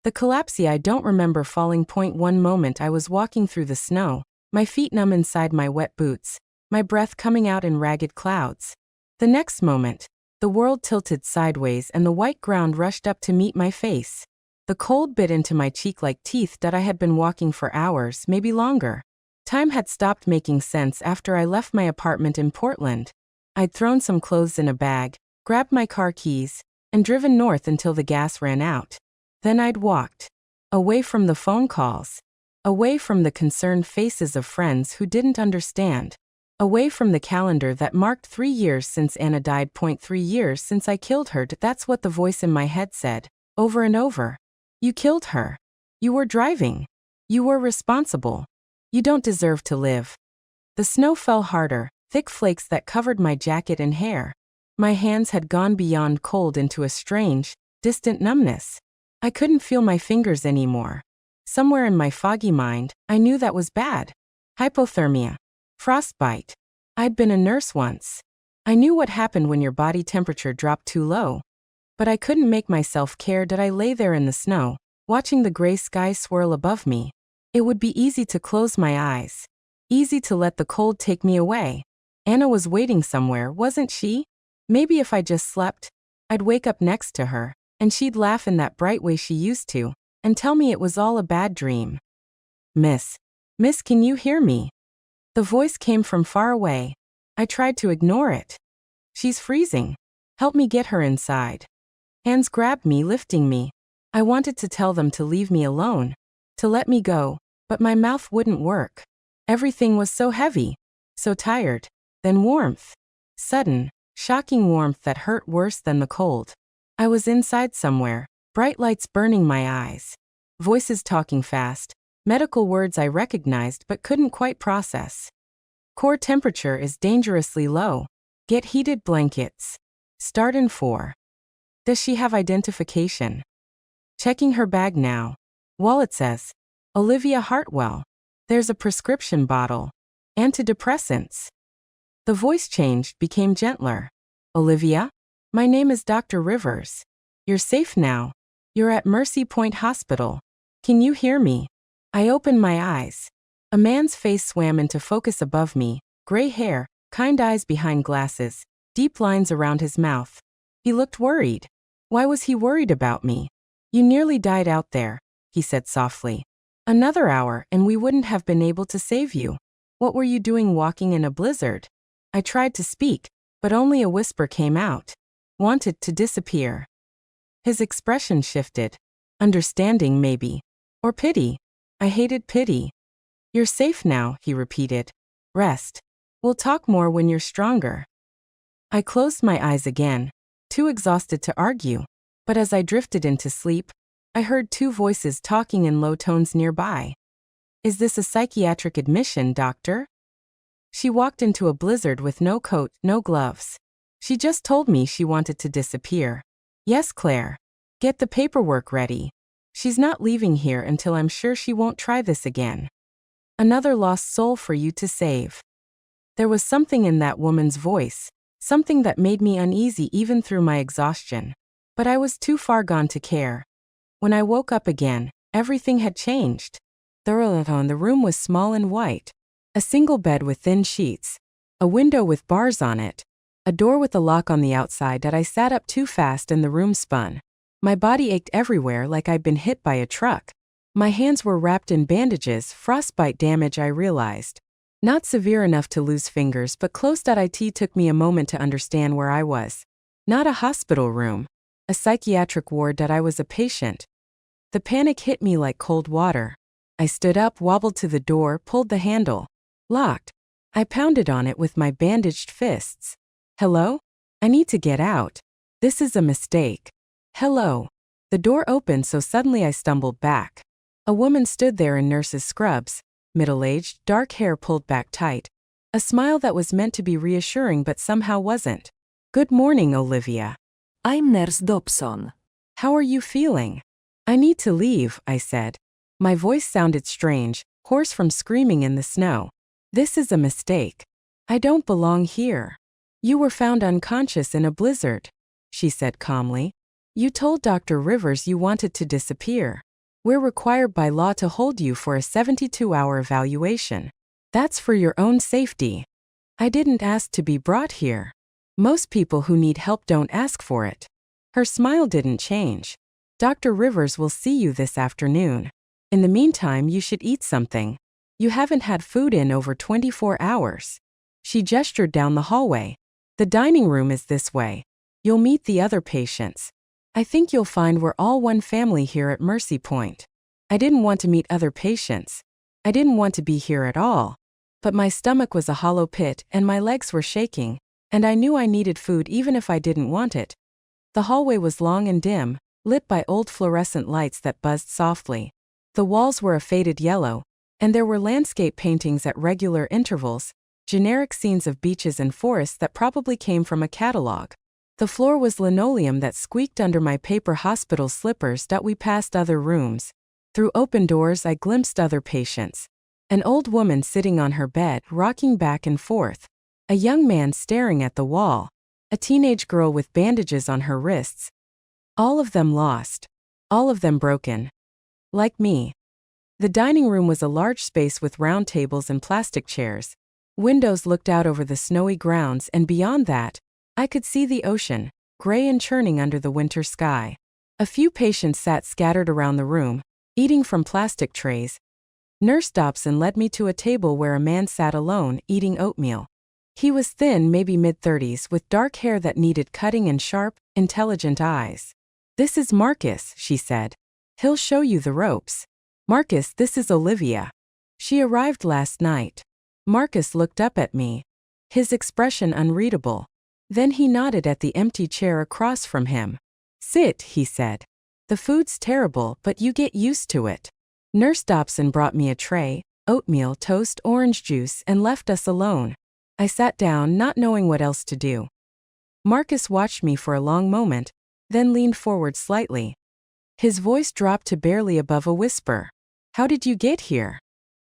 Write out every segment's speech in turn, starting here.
The collapse. I don't remember falling. One moment I was walking through the snow, my feet numb inside my wet boots, my breath coming out in ragged clouds. The next moment, the world tilted sideways and the white ground rushed up to meet my face. The cold bit into my cheek like teeth. That I had been walking for hours, maybe longer. Time had stopped making sense after I left my apartment in Portland. I'd thrown some clothes in a bag, grabbed my car keys, and driven north until the gas ran out. Then I'd walked. Away from the phone calls. Away from the concerned faces of friends who didn't understand. Away from the calendar that marked 3 years since Anna died. 3 years since I killed her. That's what the voice in my head said, over and over. You killed her. You were driving. You were responsible. You don't deserve to live. The snow fell harder, thick flakes that covered my jacket and hair. My hands had gone beyond cold into a strange, distant numbness. I couldn't feel my fingers anymore. Somewhere in my foggy mind, I knew that was bad. Hypothermia. Frostbite. I'd been a nurse once. I knew what happened when your body temperature dropped too low. But I couldn't make myself care. Did I lay there in the snow, watching the gray sky swirl above me? It would be easy to close my eyes. Easy to let the cold take me away. Anna was waiting somewhere, wasn't she? Maybe if I just slept, I'd wake up next to her, and she'd laugh in that bright way she used to, and tell me it was all a bad dream. Miss, can you hear me? The voice came from far away. I tried to ignore it. She's freezing. Help me get her inside. Hands grabbed me, lifting me. I wanted to tell them to leave me alone, to let me go, but my mouth wouldn't work. Everything was so heavy, so tired. Then warmth. Sudden, shocking warmth that hurt worse than the cold. I was inside somewhere, bright lights burning my eyes. Voices talking fast, medical words I recognized but couldn't quite process. Core temperature is dangerously low. Get heated blankets. Start in 4. Does she have identification? Checking her bag now. Wallet says, Olivia Hartwell. There's a prescription bottle. Antidepressants. The voice changed, became gentler. Olivia? My name is Dr. Rivers. You're safe now. You're at Mercy Point Hospital. Can you hear me? I opened my eyes. A man's face swam into focus above me, gray hair, kind eyes behind glasses, deep lines around his mouth. He looked worried. Why was he worried about me? You nearly died out there, he said softly. Another hour and we wouldn't have been able to save you. What were you doing walking in a blizzard? I tried to speak, but only a whisper came out. Wanted to disappear. His expression shifted. Understanding maybe. Or pity. I hated pity. You're safe now, he repeated. Rest. We'll talk more when you're stronger. I closed my eyes again, too exhausted to argue. But as I drifted into sleep, I heard 2 voices talking in low tones nearby. Is this a psychiatric admission, doctor? She walked into a blizzard with no coat, no gloves. She just told me she wanted to disappear. Yes, Claire. Get the paperwork ready. She's not leaving here until I'm sure she won't try this again. Another lost soul for you to save. There was something in that woman's voice, something that made me uneasy even through my exhaustion. But I was too far gone to care. When I woke up again, everything had changed. The room was small and white. A single bed with thin sheets. A window with bars on it. A door with a lock on the outside. That I sat up too fast and the room spun. My body ached everywhere like I'd been hit by a truck. My hands were wrapped in bandages, frostbite damage I realized. Not severe enough to lose fingers but close. It took me a moment to understand where I was. Not a hospital room. A psychiatric ward. That I was a patient. The panic hit me like cold water. I stood up, wobbled to the door, pulled the handle. Locked. I pounded on it with my bandaged fists. Hello? I need to get out. This is a mistake. Hello. The door opened so suddenly I stumbled back. A woman stood there in nurse's scrubs, middle-aged, dark hair pulled back tight. A smile that was meant to be reassuring but somehow wasn't. Good morning, Olivia. I'm Nurse Dobson. How are you feeling? I need to leave, I said. My voice sounded strange, hoarse from screaming in the snow. This is a mistake. I don't belong here. You were found unconscious in a blizzard, she said calmly. You told Dr. Rivers you wanted to disappear. We're required by law to hold you for a 72-hour evaluation. That's for your own safety. I didn't ask to be brought here. Most people who need help don't ask for it. Her smile didn't change. Dr. Rivers will see you this afternoon. In the meantime, you should eat something. You haven't had food in over 24 hours. She gestured down the hallway. The dining room is this way. You'll meet the other patients. I think you'll find we're all one family here at Mercy Point. I didn't want to meet other patients. I didn't want to be here at all. But my stomach was a hollow pit and my legs were shaking, and I knew I needed food even if I didn't want it. The hallway was long and dim, lit by old fluorescent lights that buzzed softly. The walls were a faded yellow, and there were landscape paintings at regular intervals, generic scenes of beaches and forests that probably came from a catalog. The floor was linoleum that squeaked under my paper hospital slippers. We passed other rooms. Through open doors I glimpsed other patients. An old woman sitting on her bed, rocking back and forth. A young man staring at the wall. A teenage girl with bandages on her wrists. All of them lost. All of them broken. Like me. The dining room was a large space with round tables and plastic chairs. Windows looked out over the snowy grounds, and beyond that, I could see the ocean, gray and churning under the winter sky. A few patients sat scattered around the room, eating from plastic trays. Nurse Dobson led me to a table where a man sat alone, eating oatmeal. He was thin, maybe mid-30s, with dark hair that needed cutting and sharp, intelligent eyes. "This is Marcus," she said. "He'll show you the ropes. Marcus, this is Olivia. She arrived last night." Marcus looked up at me. His expression unreadable. Then he nodded at the empty chair across from him. "Sit," he said. "The food's terrible, but you get used to it." Nurse Dobson brought me a tray, oatmeal, toast, orange juice, and left us alone. I sat down, not knowing what else to do. Marcus watched me for a long moment, then leaned forward slightly. His voice dropped to barely above a whisper. "How did you get here?"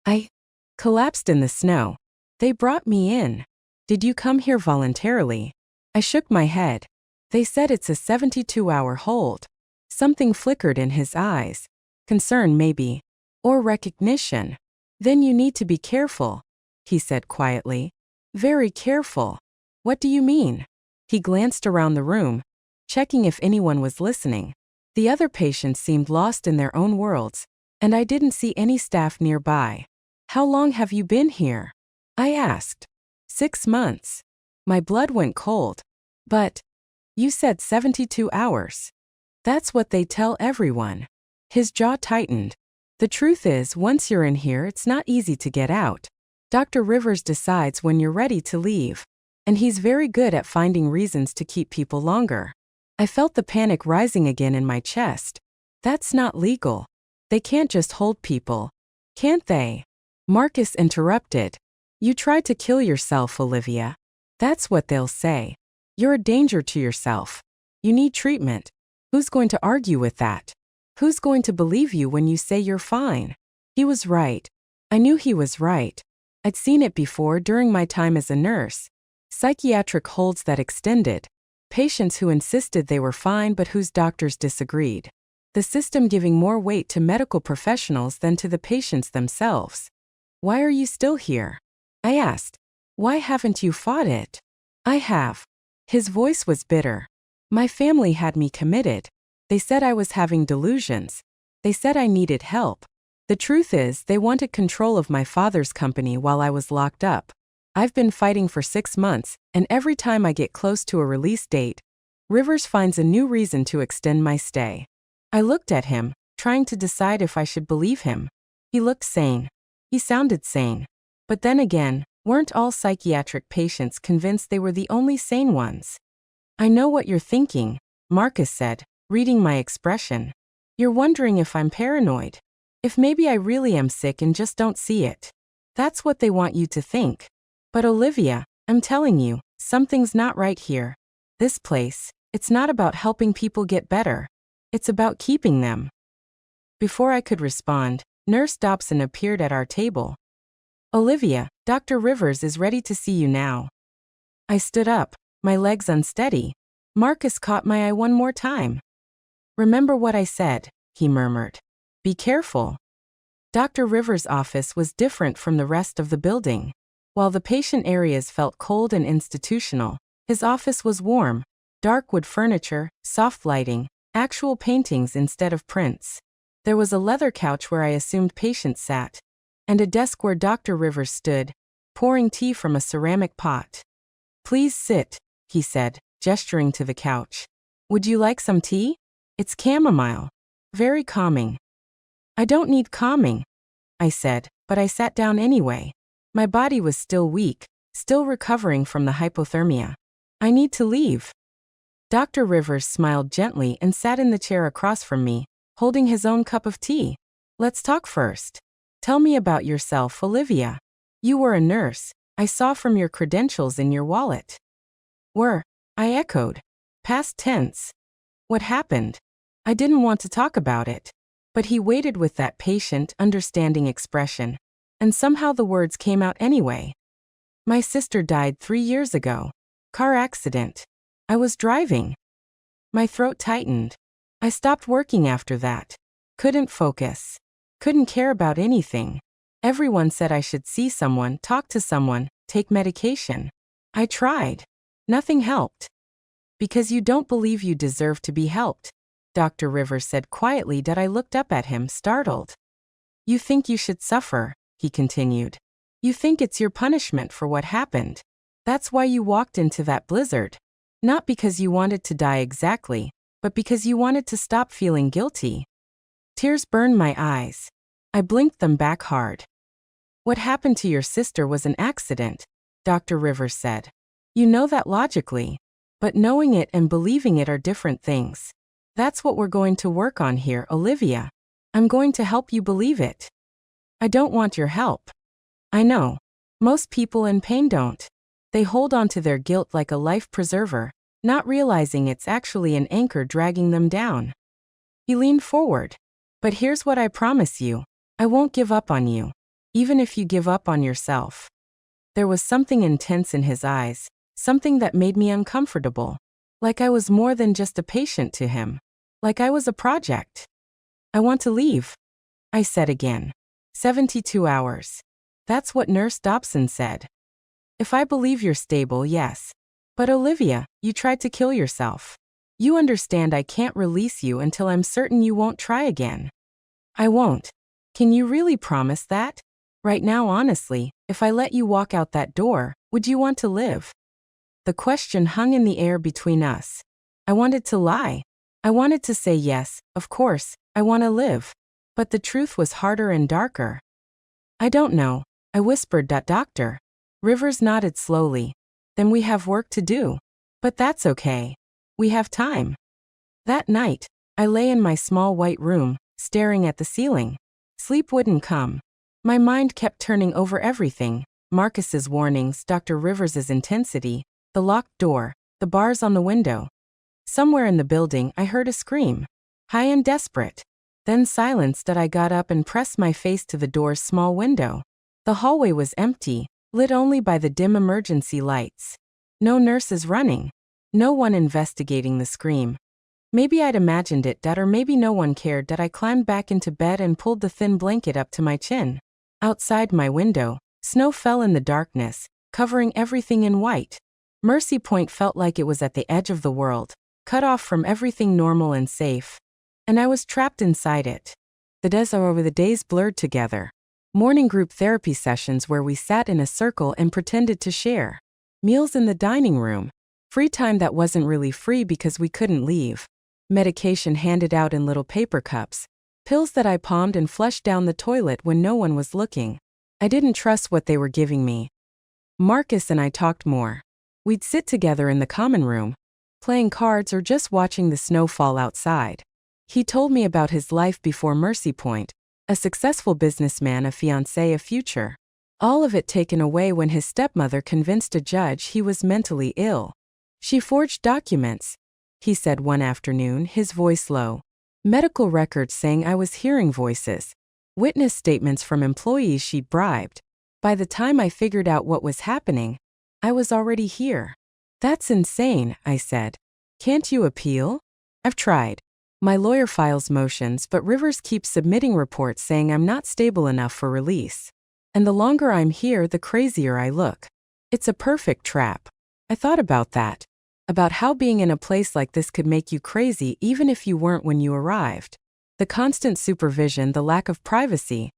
"I collapsed in the snow. They brought me in." "Did you come here voluntarily?" I shook my head. "They said it's a 72-hour hold." Something flickered in his eyes. Concern maybe. Or recognition. "Then you need to be careful," he said quietly. "Very careful." "What do you mean?" He glanced around the room, checking if anyone was listening. The other patients seemed lost in their own worlds, and I didn't see any staff nearby. "How long have you been here?" I asked. 6 months. My blood went cold. "But you said 72 hours. That's what they tell everyone." His jaw tightened. "The truth is, once you're in here, it's not easy to get out. Dr. Rivers decides when you're ready to leave. And he's very good at finding reasons to keep people longer." I felt the panic rising again in my chest. "That's not legal. They can't just hold people. Can't they?" Marcus interrupted. "You tried to kill yourself, Olivia. That's what they'll say. You're a danger to yourself. You need treatment. Who's going to argue with that? Who's going to believe you when you say you're fine?" He was right. I knew he was right. I'd seen it before during my time as a nurse. Psychiatric holds that extended. Patients who insisted they were fine but whose doctors disagreed. The system giving more weight to medical professionals than to the patients themselves. "Why are you still here?" I asked. "Why haven't you fought it?" "I have." His voice was bitter. "My family had me committed. They said I was having delusions. They said I needed help. The truth is, they wanted control of my father's company while I was locked up. I've been fighting for 6 months, and every time I get close to a release date, Rivers finds a new reason to extend my stay." I looked at him, trying to decide if I should believe him. He looked sane. He sounded sane. But then again, weren't all psychiatric patients convinced they were the only sane ones? "I know what you're thinking," Marcus said, reading my expression. "You're wondering if I'm paranoid. If maybe I really am sick and just don't see it. That's what they want you to think. But Olivia, I'm telling you, something's not right here. This place, it's not about helping people get better. It's about keeping them." Before I could respond, Nurse Dobson appeared at our table. "Olivia, Dr. Rivers is ready to see you now." I stood up, my legs unsteady. Marcus caught my eye one more time. "Remember what I said," he murmured. Be careful. Dr. Rivers' office was different from the rest of the building. While the patient areas felt cold and institutional, his office was warm, dark wood furniture, soft lighting, actual paintings instead of prints. There was a leather couch where I assumed patients sat, and a desk where Dr. Rivers stood, pouring tea from a ceramic pot. Please sit, he said, gesturing to the couch. Would you like some tea? It's chamomile. Very calming. I don't need calming, I said, but I sat down anyway. My body was still weak, still recovering from the hypothermia. I need to leave. Dr. Rivers smiled gently and sat in the chair across from me, holding his own cup of tea. Let's talk first. Tell me about yourself, Olivia. You were a nurse. I saw from your credentials in your wallet. Were, I echoed. Past tense. What happened? I didn't want to talk about it. But he waited with that patient, understanding expression. And somehow the words came out anyway. My sister died 3 years ago. Car accident. I was driving. My throat tightened. I stopped working after that. Couldn't focus. Couldn't care about anything. Everyone said I should see someone, talk to someone, take medication. I tried. Nothing helped. Because you don't believe you deserve to be helped, Dr. Rivers said quietly. That I looked up at him, startled. You think you should suffer, he continued. You think it's your punishment for what happened. That's why you walked into that blizzard. Not because you wanted to die exactly, but because you wanted to stop feeling guilty. Tears burned my eyes. I blinked them back hard. What happened to your sister was an accident, Dr. Rivers said. You know that logically. But knowing it and believing it are different things. That's what we're going to work on here, Olivia. I'm going to help you believe it. I don't want your help. I know. Most people in pain don't. They hold on to their guilt like a life preserver, not realizing it's actually an anchor dragging them down. He leaned forward. But here's what I promise you. I won't give up on you. Even if you give up on yourself. There was something intense in his eyes, something that made me uncomfortable. Like I was more than just a patient to him. Like I was a project. I want to leave, I said again. 72 hours. That's what Nurse Dobson said. If I believe you're stable, yes. But Olivia, you tried to kill yourself. You understand I can't release you until I'm certain you won't try again. I won't. Can you really promise that? Right now, honestly, if I let you walk out that door, would you want to live? The question hung in the air between us. I wanted to lie. I wanted to say yes, of course, I want to live. But the truth was harder and darker. I don't know, I whispered. Doctor. Rivers nodded slowly. Then we have work to do. But that's okay. We have time. That night, I lay in my small white room, staring at the ceiling. Sleep wouldn't come. My mind kept turning over everything. Marcus's warnings, Dr. Rivers's intensity, the locked door, the bars on the window. Somewhere in the building, I heard a scream. High and desperate. Then silence. That I got up and pressed my face to the door's small window. The hallway was empty, lit only by the dim emergency lights. No nurses running. No one investigating the scream. Maybe I'd imagined it, or maybe no one cared. I climbed back into bed and pulled the thin blanket up to my chin. Outside my window, snow fell in the darkness, covering everything in white. Mercy Point felt like it was at the edge of the world, cut off from everything normal and safe. And I was trapped inside it. The days blurred together. Morning group therapy sessions where we sat in a circle and pretended to share. Meals in the dining room. Free time that wasn't really free because we couldn't leave. Medication handed out in little paper cups. Pills that I palmed and flushed down the toilet when no one was looking. I didn't trust what they were giving me. Marcus and I talked more. We'd sit together in the common room, playing cards or just watching the snow fall outside. He told me about his life before Mercy Point, a successful businessman, a fiancé, a future. All of it taken away when his stepmother convinced a judge he was mentally ill. She forged documents, he said one afternoon, his voice low. Medical records saying I was hearing voices. Witness statements from employees she'd bribed. By the time I figured out what was happening, I was already here. That's insane, I said. Can't you appeal? I've tried. My lawyer files motions, but Rivers keeps submitting reports saying I'm not stable enough for release. And the longer I'm here, the crazier I look. It's a perfect trap. I thought about that. About how being in a place like this could make you crazy even if you weren't when you arrived. The constant supervision, the lack of privacy.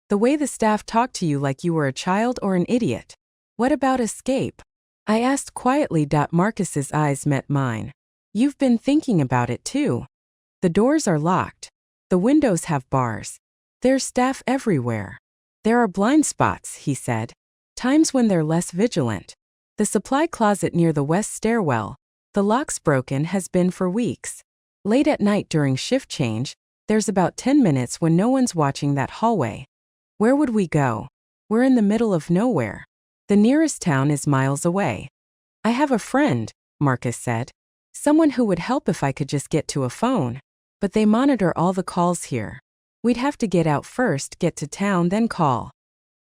The way the staff talked to you like you were a child or an idiot. What about escape? I asked quietly. Marcus's eyes met mine. You've been thinking about it too. The doors are locked. The windows have bars. There's staff everywhere. There are blind spots, he said. Times when they're less vigilant. The supply closet near the west stairwell. The lock's broken, has been for weeks. Late at night during shift change, there's about 10 minutes when no one's watching that hallway. Where would we go? We're in the middle of nowhere. The nearest town is miles away. I have a friend, Marcus said. Someone who would help if I could just get to a phone. But they monitor all the calls here. We'd have to get out first, get to town, then call.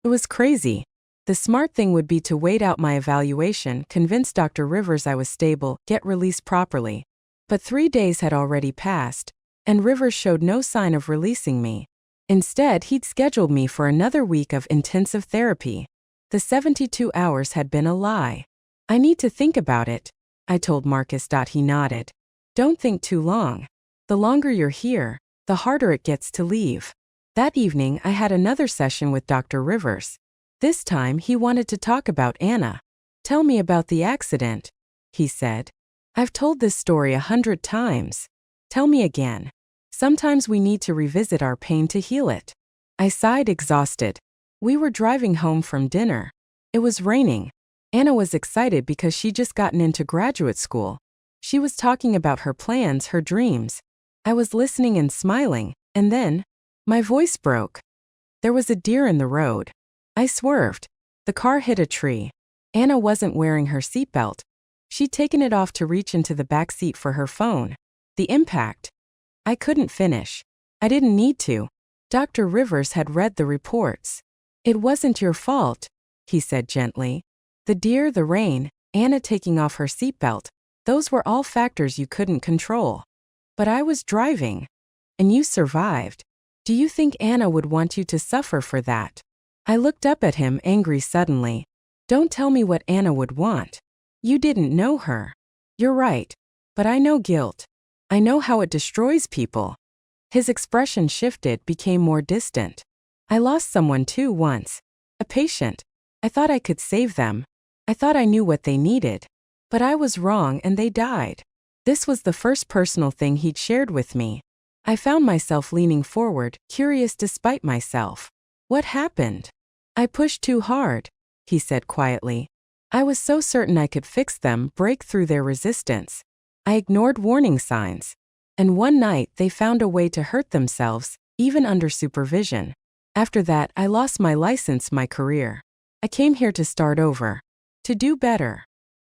It was crazy. The smart thing would be to wait out my evaluation, convince Dr. Rivers I was stable, get released properly. But 3 days had already passed, and Rivers showed no sign of releasing me. Instead, he'd scheduled me for another week of intensive therapy. The 72 hours had been a lie. I need to think about it, I told Marcus. He nodded. Don't think too long. The longer you're here, the harder it gets to leave. That evening, I had another session with Dr. Rivers. This time, he wanted to talk about Anna. Tell me about the accident, he said. I've told this story 100 times. Tell me again. Sometimes we need to revisit our pain to heal it. I sighed, exhausted. We were driving home from dinner. It was raining. Anna was excited because she'd just gotten into graduate school. She was talking about her plans, her dreams. I was listening and smiling, and then, my voice broke. There was a deer in the road. I swerved. The car hit a tree. Anna wasn't wearing her seatbelt. She'd taken it off to reach into the back seat for her phone. The impact. I couldn't finish. I didn't need to. Dr. Rivers had read the reports. It wasn't your fault, he said gently. The deer, the rain, Anna taking off her seatbelt, those were all factors you couldn't control. But I was driving. And you survived. Do you think Anna would want you to suffer for that? I looked up at him, angry suddenly. Don't tell me what Anna would want. You didn't know her. You're right. But I know guilt. I know how it destroys people. His expression shifted, became more distant. I lost someone too once. A patient. I thought I could save them. I thought I knew what they needed. But I was wrong and they died. This was the first personal thing he'd shared with me. I found myself leaning forward, curious despite myself. What happened? I pushed too hard, he said quietly. I was so certain I could fix them, break through their resistance. I ignored warning signs. And one night they found a way to hurt themselves, even under supervision. After that, I lost my license, my career. I came here to start over. To do better.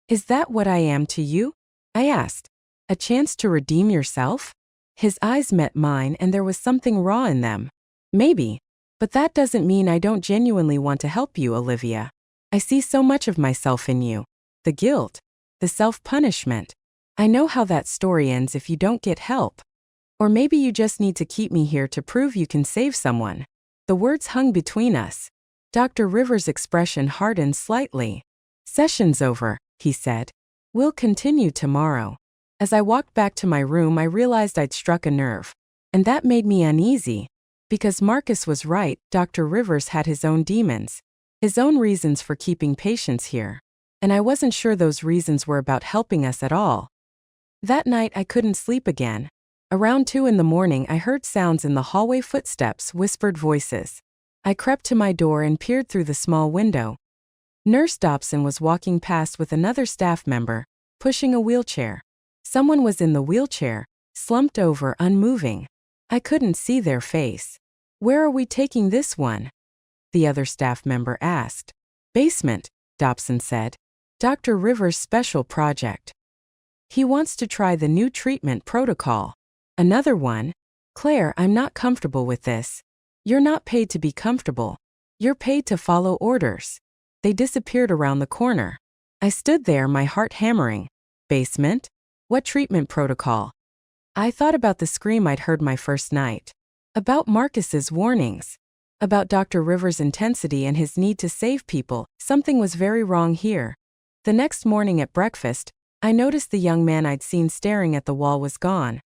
Is that what I am to you? I asked. A chance to redeem yourself? His eyes met mine and there was something raw in them. Maybe. But that doesn't mean I don't genuinely want to help you, Olivia. I see so much of myself in you. The guilt. The self-punishment. I know how that story ends if you don't get help. Or maybe you just need to keep me here to prove you can save someone. The words hung between us. Dr. Rivers' expression hardened slightly. Session's over, he said. We'll continue tomorrow. As I walked back to my room, I realized I'd struck a nerve. And that made me uneasy. Because Marcus was right, Dr. Rivers had his own demons. His own reasons for keeping patients here. And I wasn't sure those reasons were about helping us at all. That night I couldn't sleep again. Around 2 a.m, I heard sounds in the hallway, footsteps, whispered voices. I crept to my door and peered through the small window. Nurse Dobson was walking past with another staff member, pushing a wheelchair. Someone was in the wheelchair, slumped over, unmoving. I couldn't see their face. Where are we taking this one? The other staff member asked. Basement, Dobson said. Dr. Rivers' special project. He wants to try the new treatment protocol. Another one? Claire, I'm not comfortable with this. You're not paid to be comfortable. You're paid to follow orders. They disappeared around the corner. I stood there, my heart hammering. Basement? What treatment protocol? I thought about the scream I'd heard my first night. About Marcus's warnings. About Dr. Rivers' intensity and his need to save people. Something was very wrong here. The next morning at breakfast, I noticed the young man I'd seen staring at the wall was gone.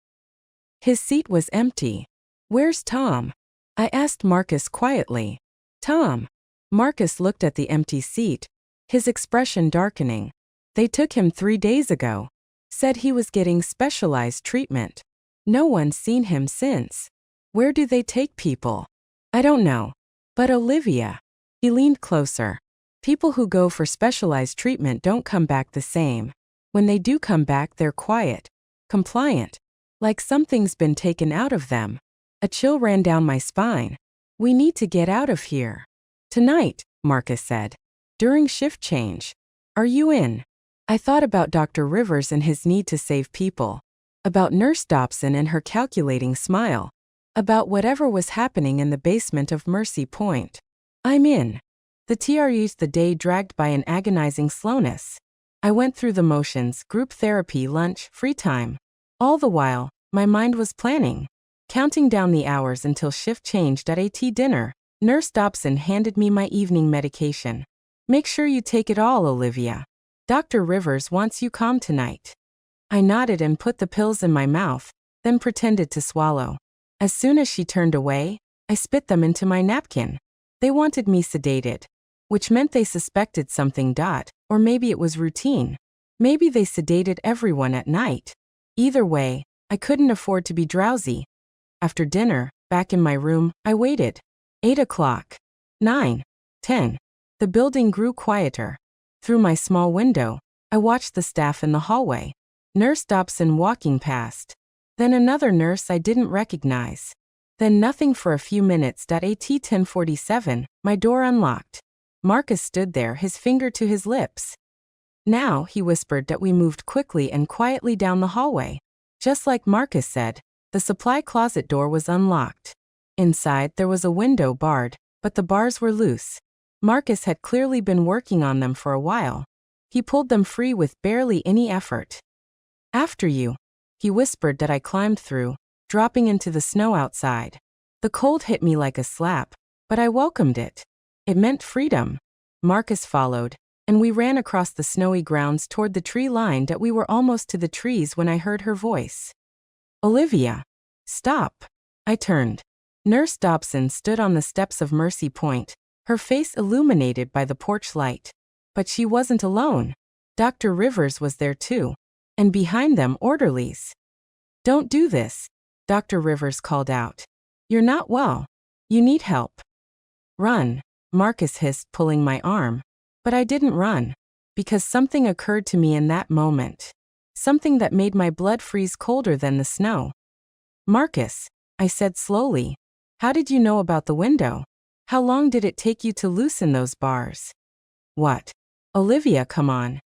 His seat was empty. "Where's Tom?" I asked Marcus quietly. "Tom." Marcus looked at the empty seat, his expression darkening. "They took him 3 days ago. Said he was getting specialized treatment. No one's seen him since." "Where do they take people?" "I don't know. But Olivia." He leaned closer. "People who go for specialized treatment don't come back the same. When they do come back, they're quiet, compliant, like something's been taken out of them." A chill ran down my spine. "We need to get out of here. Tonight," Marcus said. "During shift change. Are you in?" I thought about Dr. Rivers and his need to save people. About Nurse Dobson and her calculating smile. About whatever was happening in the basement of Mercy Point. "I'm in." The day dragged by an agonizing slowness. I went through the motions: group therapy, lunch, free time. All the while, my mind was planning, counting down the hours until shift changed at AT dinner. Nurse Dobson handed me my evening medication. "Make sure you take it all, Olivia. Dr. Rivers wants you calm tonight." I nodded and put the pills in my mouth, then pretended to swallow. As soon as she turned away, I spit them into my napkin. They wanted me sedated, which meant they suspected something. Or maybe it was routine. Maybe they sedated everyone at night. Either way, I couldn't afford to be drowsy. After dinner, back in my room, I waited. 8 o'clock. 9. 10. The building grew quieter. Through my small window, I watched the staff in the hallway. Nurse Dobson walking past. Then another nurse I didn't recognize. Then nothing for a few minutes. At 10:47, my door unlocked. Marcus stood there, his finger to his lips. "Now," he whispered. That we moved quickly and quietly down the hallway. Just like Marcus said, the supply closet door was unlocked. Inside, there was a window barred, but the bars were loose. Marcus had clearly been working on them for a while. He pulled them free with barely any effort. "After you," he whispered. That I climbed through, dropping into the snow outside. The cold hit me like a slap, but I welcomed it. It meant freedom. Marcus followed, and we ran across the snowy grounds toward the tree line. That we were almost to the trees when I heard her voice. "Olivia, stop." I turned. Nurse Dobson stood on the steps of Mercy Point, her face illuminated by the porch light. But she wasn't alone. Dr. Rivers was there too. And behind them, orderlies. "Don't do this," Dr. Rivers called out. "You're not well. You need help." "Run," Marcus hissed, pulling my arm. But I didn't run. Because something occurred to me in that moment. Something that made my blood freeze colder than the snow. "Marcus," I said slowly. "How did you know about the window? How long did it take you to loosen those bars?" "What?" "Olivia, come on."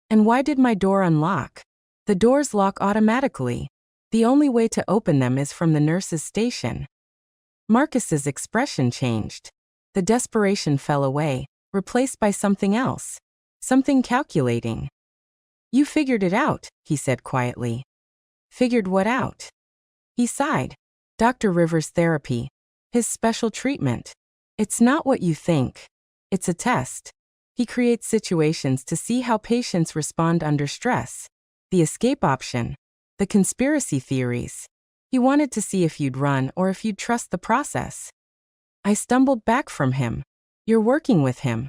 "And why did my door unlock?" "The doors lock automatically. The only way to open them is from the nurse's station." Marcus's expression changed. The desperation fell away, replaced by something else. Something calculating. "You figured it out," he said quietly. "Figured what out?" He sighed. "Dr. Rivers' therapy. His special treatment. It's not what you think. It's a test. He creates situations to see how patients respond under stress. The escape option. The conspiracy theories. He wanted to see if you'd run or if you'd trust the process." I stumbled back from him. "You're working with him."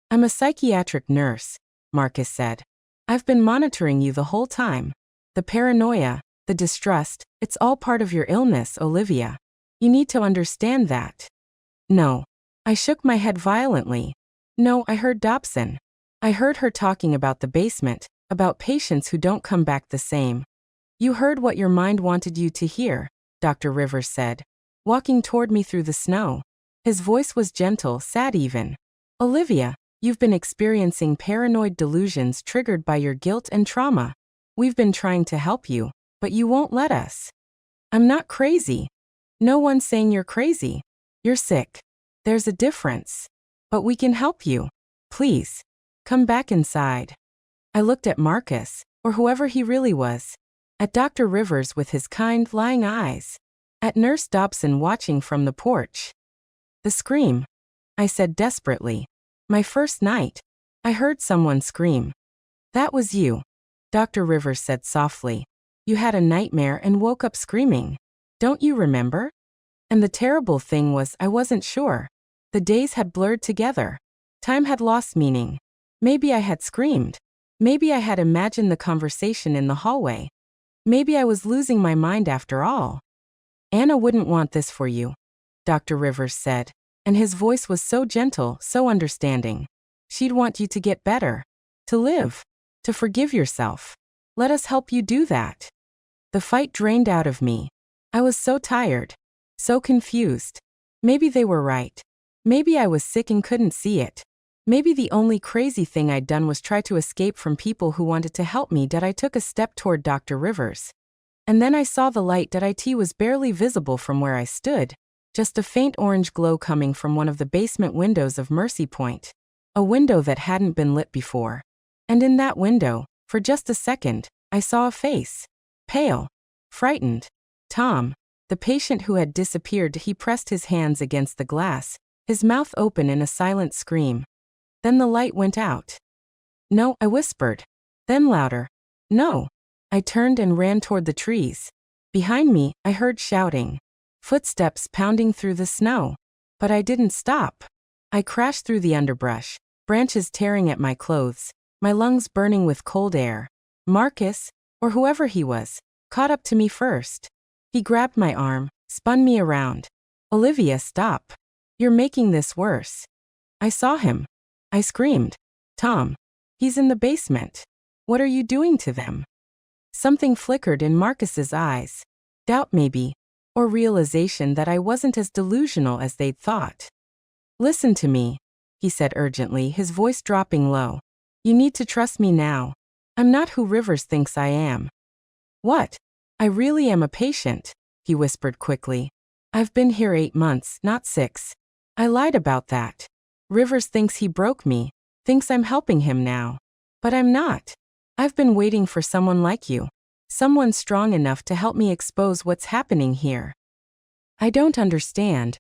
"I'm a psychiatric nurse," Marcus said. "I've been monitoring you the whole time. The paranoia, the distrust, it's all part of your illness, Olivia. You need to understand that." "No." I shook my head violently. "No, I heard Dobson. I heard her talking about the basement, about patients who don't come back the same." "You heard what your mind wanted you to hear," Dr. Rivers said, walking toward me through the snow. His voice was gentle, sad even. "Olivia, you've been experiencing paranoid delusions triggered by your guilt and trauma. We've been trying to help you, but you won't let us." "I'm not crazy." "No one's saying you're crazy. You're sick. There's a difference. But we can help you. Please, come back inside." I looked at Marcus, or whoever he really was. At Dr. Rivers with his kind, lying eyes. At Nurse Dobson watching from the porch. The scream. I said desperately. My first night. I heard someone scream. That was you. Dr. Rivers said softly. You had a nightmare and woke up screaming. Don't you remember? And the terrible thing was I wasn't sure. The days had blurred together. Time had lost meaning. Maybe I had screamed. Maybe I had imagined the conversation in the hallway. Maybe I was losing my mind after all. Anna wouldn't want this for you, Dr. Rivers said, and his voice was so gentle, so understanding. She'd want you to get better, to live, to forgive yourself. Let us help you do that. The fight drained out of me. I was so tired, so confused. Maybe they were right. Maybe I was sick and couldn't see it. Maybe the only crazy thing I'd done was try to escape from people who wanted to help me. I took a step toward Dr. Rivers. And then I saw the light. It was barely visible from where I stood, just a faint orange glow coming from one of the basement windows of Mercy Point. A window that hadn't been lit before. And in that window, for just a second, I saw a face. Pale. Frightened. Tom, the patient who had disappeared. He pressed his hands against the glass, his mouth open in a silent scream. Then the light went out. No, I whispered. Then louder. No. I turned and ran toward the trees. Behind me, I heard shouting. Footsteps pounding through the snow. But I didn't stop. I crashed through the underbrush, branches tearing at my clothes, my lungs burning with cold air. Marcus, or whoever he was, caught up to me first. He grabbed my arm, spun me around. Olivia, stop. You're making this worse. I saw him. I screamed. Tom. He's in the basement. What are you doing to them? Something flickered in Marcus's eyes. Doubt maybe, or realization that I wasn't as delusional as they'd thought. Listen to me, he said urgently, his voice dropping low. You need to trust me now. I'm not who Rivers thinks I am. What? I really am a patient, he whispered quickly. I've been here 8 months, not 6. I lied about that. Rivers thinks he broke me, thinks I'm helping him now. But I'm not. I've been waiting for someone like you. Someone strong enough to help me expose what's happening here. I don't understand.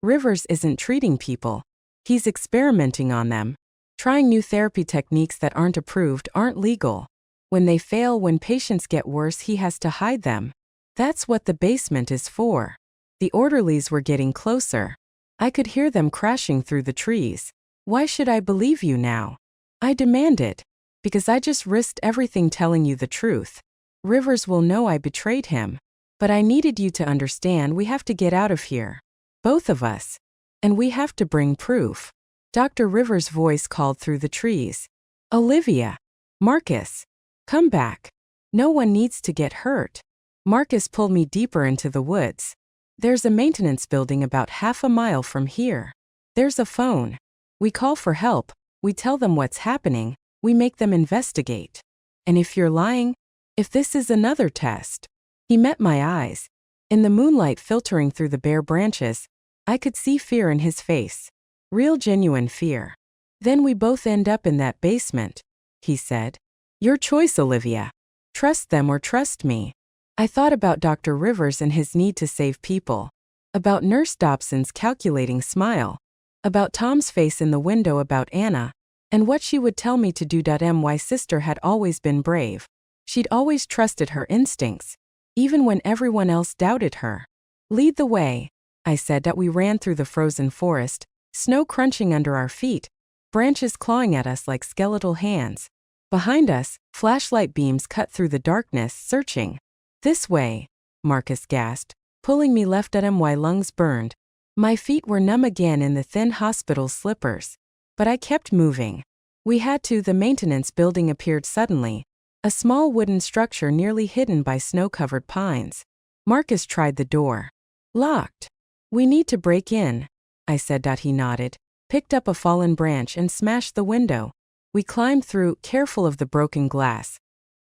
Rivers isn't treating people. He's experimenting on them. Trying new therapy techniques that aren't approved, aren't legal. When they fail, when patients get worse, he has to hide them. That's what the basement is for. The orderlies were getting closer. I could hear them crashing through the trees. Why should I believe you now? I demanded. Because I just risked everything telling you the truth. Rivers will know I betrayed him. But I needed you to understand we have to get out of here. Both of us. And we have to bring proof. Dr. Rivers' voice called through the trees. Olivia. Marcus. Come back. No one needs to get hurt. Marcus pulled me deeper into the woods. There's a maintenance building about half a mile from here. There's a phone. We call for help, we tell them what's happening, we make them investigate. And if you're lying, if this is another test. He met my eyes. In the moonlight filtering through the bare branches, I could see fear in his face. Real genuine fear. Then we both end up in that basement, he said. Your choice, Olivia. Trust them or trust me. I thought about Dr. Rivers and his need to save people. About Nurse Dobson's calculating smile. About Tom's face in the window, about Anna. And what she would tell me to do. My sister had always been brave. She'd always trusted her instincts, even when everyone else doubted her. Lead the way, I said. That we ran through the frozen forest, snow crunching under our feet, branches clawing at us like skeletal hands. Behind us, flashlight beams cut through the darkness, searching. This way, Marcus gasped, pulling me left. My lungs burned. My feet were numb again in the thin hospital slippers. But I kept moving. We had to. The maintenance building appeared suddenly. A small wooden structure nearly hidden by snow-covered pines. Marcus tried the door. Locked. We need to break in, I said. He nodded, picked up a fallen branch and smashed the window. We climbed through, careful of the broken glass.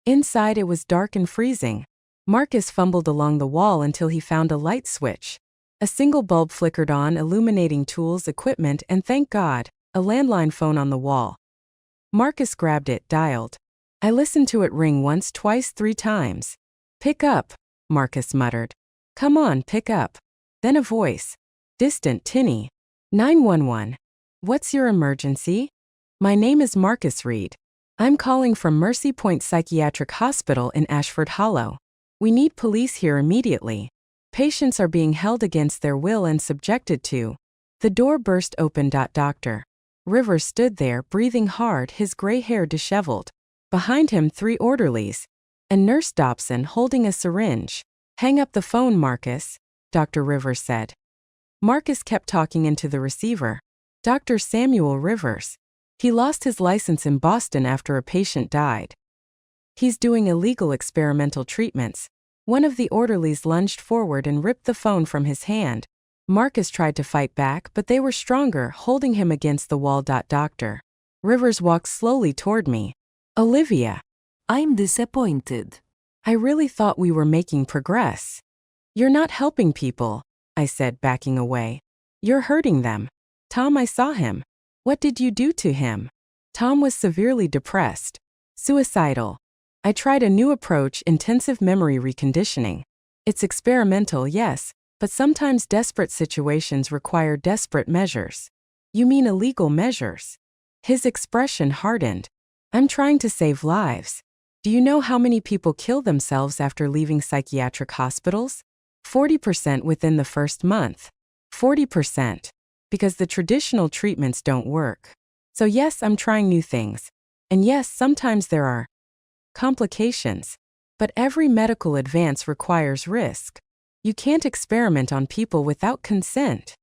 Inside it was dark and freezing. Marcus fumbled along the wall until he found a light switch. A single bulb flickered on, illuminating tools, equipment, and thank God, a landline phone on the wall. Marcus grabbed it, dialed. I listened to it ring once, twice, 3 times. Pick up, Marcus muttered. Come on, pick up. Then a voice. Distant, tinny. 911. What's your emergency? My name is Marcus Reed. I'm calling from Mercy Point Psychiatric Hospital in Ashford Hollow. We need police here immediately. Patients are being held against their will and subjected to. The door burst open. Dr. Rivers stood there, breathing hard, his gray hair disheveled. Behind him, 3 orderlies. And Nurse Dobson holding a syringe. Hang up the phone, Marcus, Dr. Rivers said. Marcus kept talking into the receiver. Dr. Samuel Rivers. He lost his license in Boston after a patient died. He's doing illegal experimental treatments. One of the orderlies lunged forward and ripped the phone from his hand. Marcus tried to fight back, but they were stronger, holding him against the wall. Dr. Rivers walked slowly toward me. Olivia. I'm disappointed. I really thought we were making progress. You're not helping people, I said, backing away. You're hurting them. Tom, I saw him. What did you do to him? Tom was severely depressed. Suicidal. I tried a new approach, intensive memory reconditioning. It's experimental, yes, but sometimes desperate situations require desperate measures. You mean illegal measures? His expression hardened. I'm trying to save lives. Do you know how many people kill themselves after leaving psychiatric hospitals? 40% within the first month. 40%. Because the traditional treatments don't work. So yes, I'm trying new things. And yes, sometimes there are complications. But every medical advance requires risk. You can't experiment on people without consent.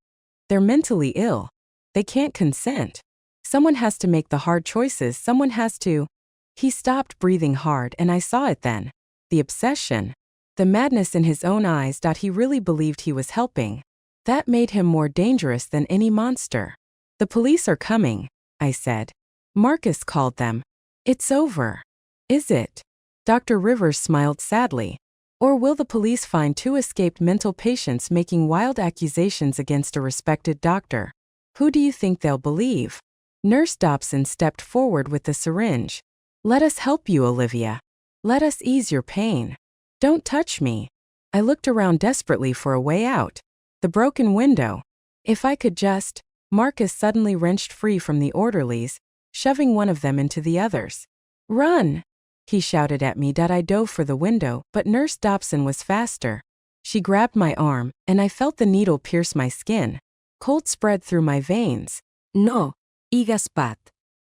They're mentally ill. They can't consent. Someone has to make the hard choices, someone has to. He stopped breathing hard, and I saw it then. The obsession. The madness in his own eyes. He really believed he was helping. That made him more dangerous than any monster. The police are coming, I said. Marcus called them. It's over. Is it? Dr. Rivers smiled sadly. Or will the police find 2 escaped mental patients making wild accusations against a respected doctor? Who do you think they'll believe? Nurse Dobson stepped forward with the syringe. Let us help you, Olivia. Let us ease your pain. Don't touch me. I looked around desperately for a way out. The broken window. If I could just. Marcus suddenly wrenched free from the orderlies, shoving one of them into the others. Run! He shouted at me. I dove for the window, but Nurse Dobson was faster. She grabbed my arm, and I felt the needle pierce my skin. Cold spread through my veins. No, igaspat.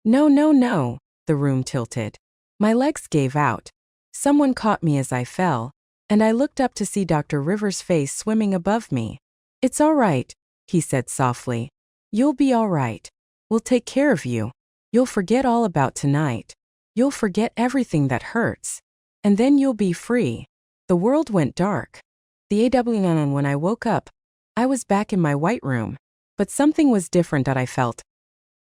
No. The room tilted. My legs gave out. Someone caught me as I fell, and I looked up to see Dr. Rivers' face swimming above me. It's all right, he said softly. You'll be all right. We'll take care of you. You'll forget all about tonight. You'll forget everything that hurts. And then you'll be free. The world went dark. The AWN when I woke up, I was back in my white room. But something was different. I felt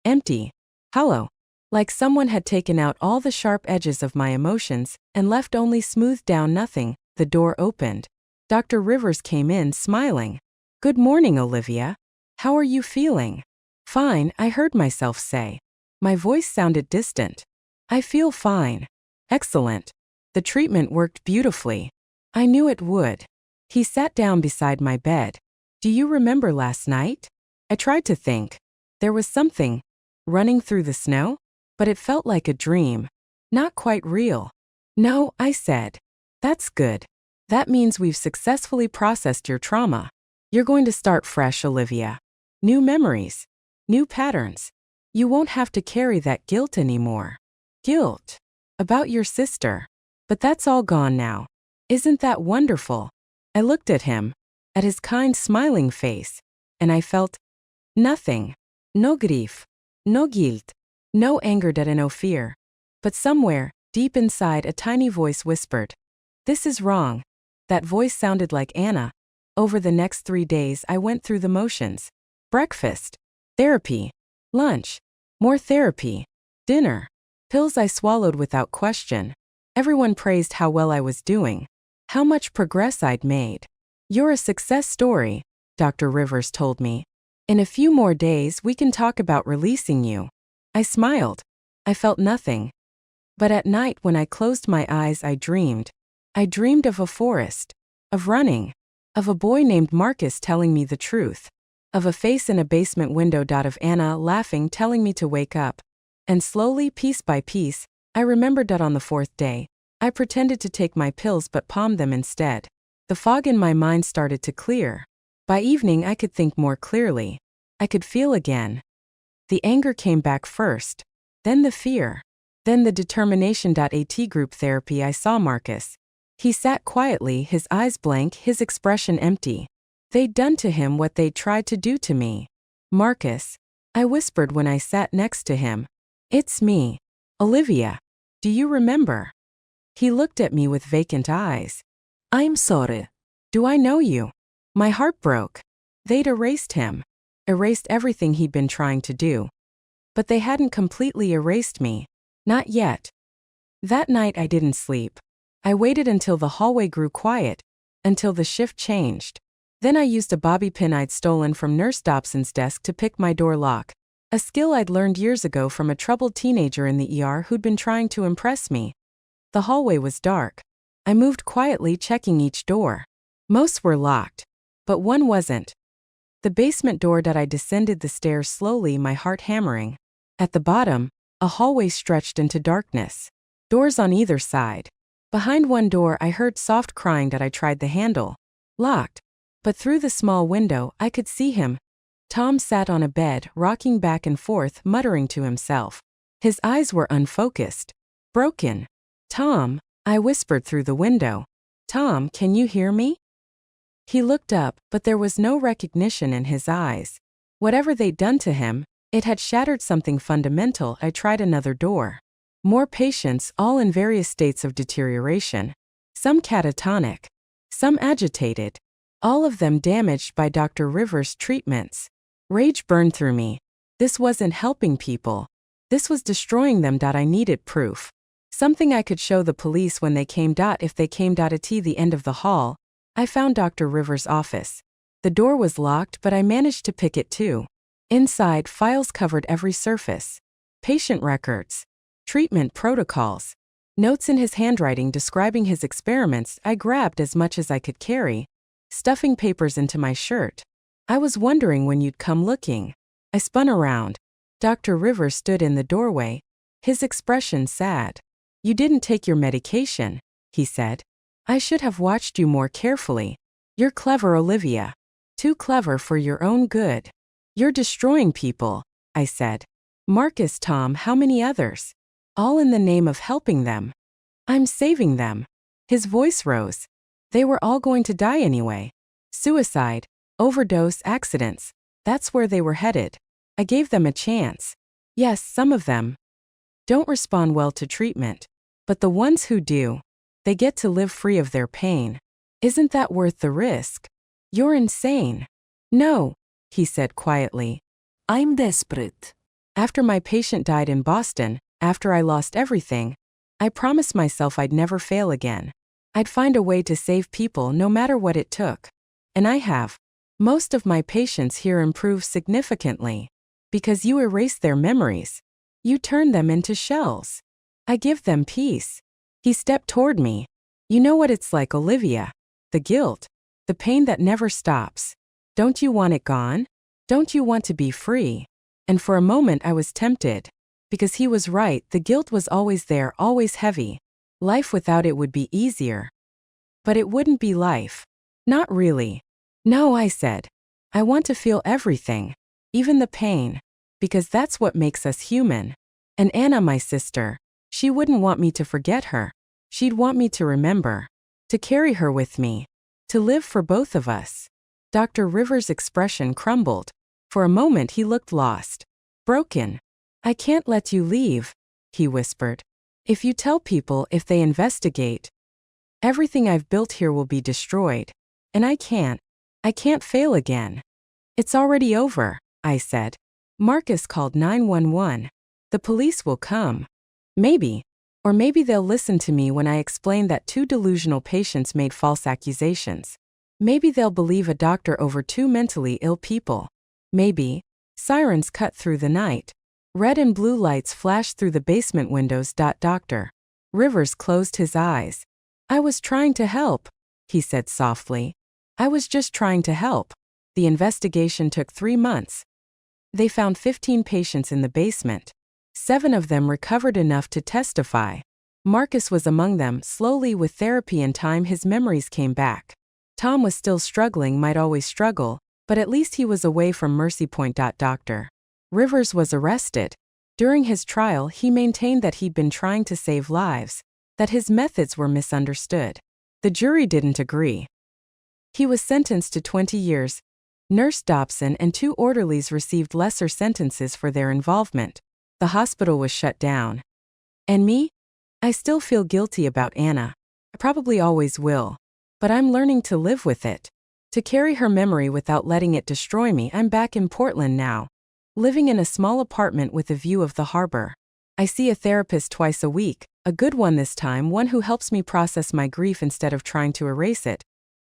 empty, hollow. Like someone had taken out all the sharp edges of my emotions and left only smoothed down nothing. The door opened. Dr. Rivers came in, smiling. Good morning, Olivia. How are you feeling? Fine, I heard myself say. My voice sounded distant. I feel fine. Excellent. The treatment worked beautifully. I knew it would. He sat down beside my bed. Do you remember last night? I tried to think. There was something running through the snow, but it felt like a dream. Not quite real. No, I said. That's good. That means we've successfully processed your trauma. You're going to start fresh, Olivia. New memories. New patterns. You won't have to carry that guilt anymore. Guilt. About your sister. But that's all gone now. Isn't that wonderful? I looked at him, at his kind smiling face, and I felt nothing. No grief. No guilt. No anger, no fear. But somewhere, deep inside, a tiny voice whispered, "This is wrong." That voice sounded like Anna. Over the next 3 days, I went through the motions. Breakfast. Therapy. Lunch. More therapy. Dinner. Pills I swallowed without question. Everyone praised how well I was doing. How much progress I'd made. You're a success story, Dr. Rivers told me. In a few more days, we can talk about releasing you. I smiled. I felt nothing. But at night when I closed my eyes, I dreamed. I dreamed of a forest, of running, of a boy named Marcus telling me the truth, of a face in a basement window. Of Anna laughing, telling me to wake up. And slowly, piece by piece, I remembered that on the fourth day, I pretended to take my pills but palmed them instead. The fog in my mind started to clear. By evening I could think more clearly. I could feel again. The anger came back first, then the fear, then the determination. At group therapy I saw Marcus. He sat quietly, his eyes blank, his expression empty. They'd done to him what they'd tried to do to me. Marcus, I whispered when I sat next to him. It's me, Olivia. Do you remember? He looked at me with vacant eyes. I'm sorry. Do I know you? My heart broke. They'd erased him. Erased everything he'd been trying to do. But they hadn't completely erased me. Not yet. That night I didn't sleep. I waited until the hallway grew quiet, until the shift changed. Then I used a bobby pin I'd stolen from Nurse Dobson's desk to pick my door lock, a skill I'd learned years ago from a troubled teenager in the ER who'd been trying to impress me. The hallway was dark. I moved quietly, checking each door. Most were locked, but one wasn't. The basement door. I descended the stairs slowly, my heart hammering. At the bottom, a hallway stretched into darkness. Doors on either side. Behind one door I heard soft crying. I tried the handle. Locked. But through the small window I could see him. Tom sat on a bed, rocking back and forth, muttering to himself. His eyes were unfocused. Broken. Tom, I whispered through the window. Tom, can you hear me? He looked up, but there was no recognition in his eyes. Whatever they'd done to him, it had shattered something fundamental. I tried another door. More patients, all in various states of deterioration. Some catatonic. Some agitated. All of them damaged by Dr. Rivers' treatments. Rage burned through me. This wasn't helping people. This was destroying them. I needed proof. Something I could show the police when they came. If they came. At the end of the hall, I found Dr. Rivers' office. The door was locked, but I managed to pick it too. Inside, files covered every surface. Patient records. Treatment protocols. Notes in his handwriting describing his experiments. I grabbed as much as I could carry, stuffing papers into my shirt. I was wondering when you'd come looking. I spun around. Dr. Rivers stood in the doorway, his expression sad. You didn't take your medication, he said. I should have watched you more carefully. You're clever, Olivia. Too clever for your own good. You're destroying people, I said. Marcus, Tom, how many others? All in the name of helping them. I'm saving them. His voice rose. They were all going to die anyway. Suicide, overdose, accidents. That's where they were headed. I gave them a chance. Yes, some of them don't respond well to treatment. But the ones who do, they get to live free of their pain. Isn't that worth the risk? You're insane. No, he said quietly. I'm desperate. After my patient died in Boston, after I lost everything, I promised myself I'd never fail again. I'd find a way to save people no matter what it took. And I have. Most of my patients here improve significantly. Because you erase their memories. You turn them into shells. I give them peace. He stepped toward me. You know what it's like, Olivia. The guilt. The pain that never stops. Don't you want it gone? Don't you want to be free? And for a moment I was tempted. Because he was right, the guilt was always there, always heavy. Life without it would be easier. But it wouldn't be life. Not really. No, I said. I want to feel everything. Even the pain. Because that's what makes us human. And Anna, my sister, she wouldn't want me to forget her. She'd want me to remember. To carry her with me. To live for both of us. Dr. Rivers' expression crumbled. For a moment he looked lost. Broken. I can't let you leave, he whispered. If you tell people, if they investigate, everything I've built here will be destroyed. And I can't fail again. It's already over, I said. Marcus called 911. The police will come. Maybe. Or maybe they'll listen to me when I explain that 2 delusional patients made false accusations. Maybe they'll believe a doctor over 2 mentally ill people. Maybe. Sirens cut through the night. Red and blue lights flashed through the basement windows. Dr. Rivers closed his eyes. I was trying to help, he said softly. I was just trying to help. The investigation took 3 months. They found 15 patients in the basement. 7 of them recovered enough to testify. Marcus was among them. Slowly, with therapy and time, his memories came back. Tom was still struggling, might always struggle, but at least he was away from Mercy Point. Dr. Rivers was arrested. During his trial, he maintained that he'd been trying to save lives, that his methods were misunderstood. The jury didn't agree. He was sentenced to 20 years. Nurse Dobson and 2 orderlies received lesser sentences for their involvement. The hospital was shut down. And me? I still feel guilty about Anna. I probably always will. But I'm learning to live with it. To carry her memory without letting it destroy me. I'm back in Portland now, living in a small apartment with a view of the harbor. I see a therapist twice a week, a good one this time, one who helps me process my grief instead of trying to erase it.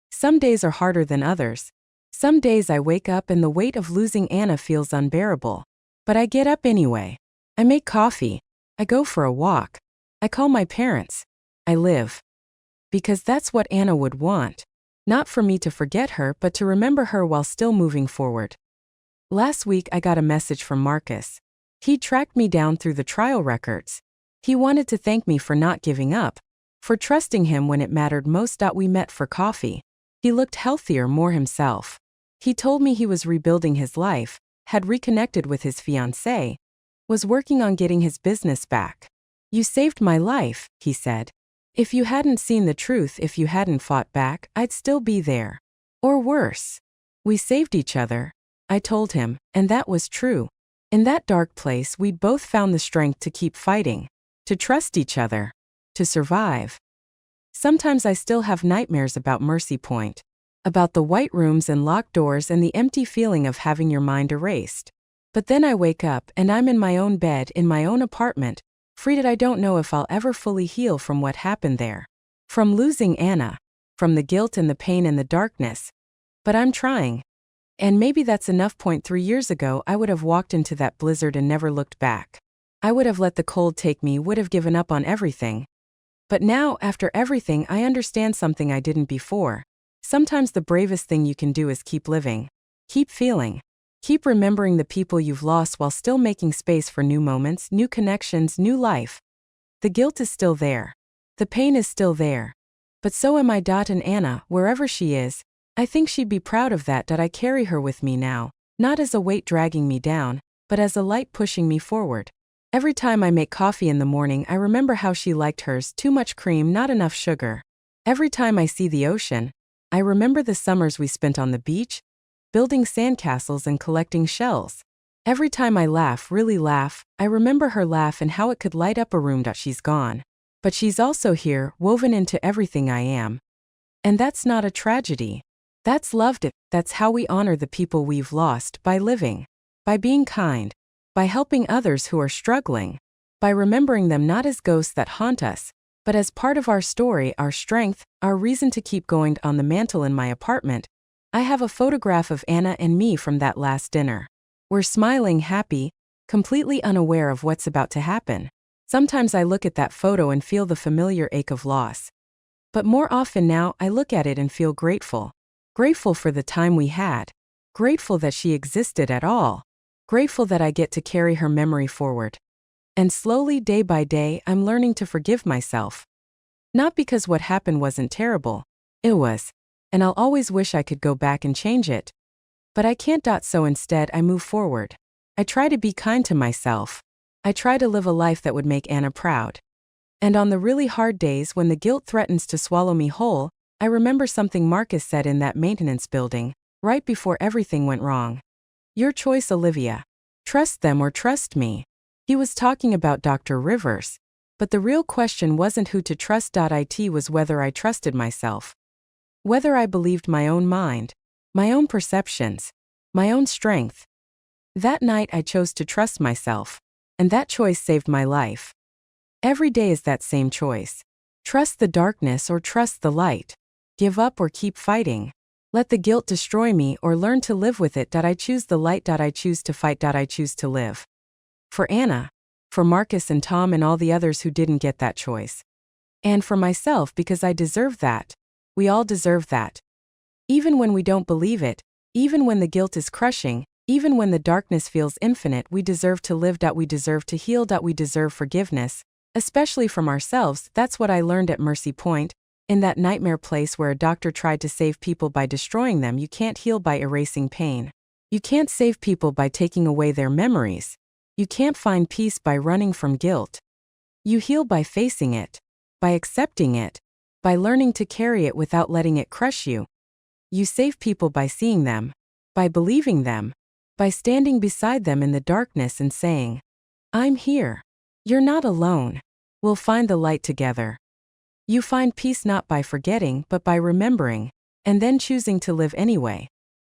Some days are harder than others. Some days I wake up and the weight of losing Anna feels unbearable. But I get up anyway. I make coffee. I go for a walk. I call my parents. I live. Because that's what Anna would want. Not for me to forget her, but to remember her while still moving forward. Last week I got a message from Marcus. He tracked me down through the trial records. He wanted to thank me for not giving up, for trusting him when it mattered most. We met for coffee. He looked healthier, more himself. He told me he was rebuilding his life, had reconnected with his fiancée, was working on getting his business back. You saved my life, he said. If you hadn't seen the truth, if you hadn't fought back, I'd still be there. Or worse. We saved each other, I told him, and that was true. In that dark place, we'd both found the strength to keep fighting, to trust each other, to survive. Sometimes I still have nightmares about Mercy Point, about the white rooms and locked doors and the empty feeling of having your mind erased. But then I wake up and I'm in my own bed, in my own apartment, free. I don't know if I'll ever fully heal from what happened there. From losing Anna, from the guilt and the pain and the darkness. But I'm trying. And maybe that's enough. 3 years ago, I would have walked into that blizzard and never looked back. I would have let the cold take me, would have given up on everything. But now, after everything, I understand something I didn't before. Sometimes the bravest thing you can do is keep living. Keep feeling. Keep remembering the people you've lost while still making space for new moments, new connections, new life. The guilt is still there. The pain is still there. But so am I. And Anna, wherever she is, I think she'd be proud of that. I carry her with me now, not as a weight dragging me down, but as a light pushing me forward. Every time I make coffee in the morning, I remember how she liked hers: too much cream, not enough sugar. Every time I see the ocean, I remember the summers we spent on the beach, building sandcastles and collecting shells. Every time I laugh, really laugh, I remember her laugh and how it could light up a room. She's gone. But she's also here, woven into everything I am. And that's not a tragedy. That's loved it. That's how we honor the people we've lost, by living, by being kind, by helping others who are struggling, by remembering them not as ghosts that haunt us, but as part of our story, our strength, our reason to keep going. On the mantle in my apartment, I have a photograph of Anna and me from that last dinner. We're smiling, happy, completely unaware of what's about to happen. Sometimes I look at that photo and feel the familiar ache of loss. But more often now, I look at it and feel grateful. Grateful for the time we had. Grateful that she existed at all. Grateful that I get to carry her memory forward. And slowly, day by day, I'm learning to forgive myself. Not because what happened wasn't terrible. It was. And I'll always wish I could go back and change it. But I can't. So instead, I move forward. I try to be kind to myself. I try to live a life that would make Anna proud. And on the really hard days when the guilt threatens to swallow me whole, I remember something Marcus said in that maintenance building, right before everything went wrong. Your choice, Olivia. Trust them or trust me. He was talking about Dr. Rivers. But the real question wasn't who to trust. It was whether I trusted myself. Whether I believed my own mind, my own perceptions, my own strength. That night I chose to trust myself. And that choice saved my life. Every day is that same choice. Trust the darkness or trust the light. Give up or keep fighting. Let the guilt destroy me or learn to live with it. I choose the light. I choose to fight. I choose to live. For Anna. For Marcus and Tom and all the others who didn't get that choice. And for myself because I deserve that. We all deserve that. Even when we don't believe it, even when the guilt is crushing, even when the darkness feels infinite, we deserve to live. We deserve to heal. We deserve forgiveness, especially from ourselves. That's what I learned at Mercy Point. In that nightmare place where a doctor tried to save people by destroying them, you can't heal by erasing pain. You can't save people by taking away their memories. You can't find peace by running from guilt. You heal by facing it, by accepting it, by learning to carry it without letting it crush you. You save people by seeing them, by believing them, by standing beside them in the darkness and saying, I'm here. You're not alone. We'll find the light together. You find peace not by forgetting but by remembering, and then choosing to live anyway.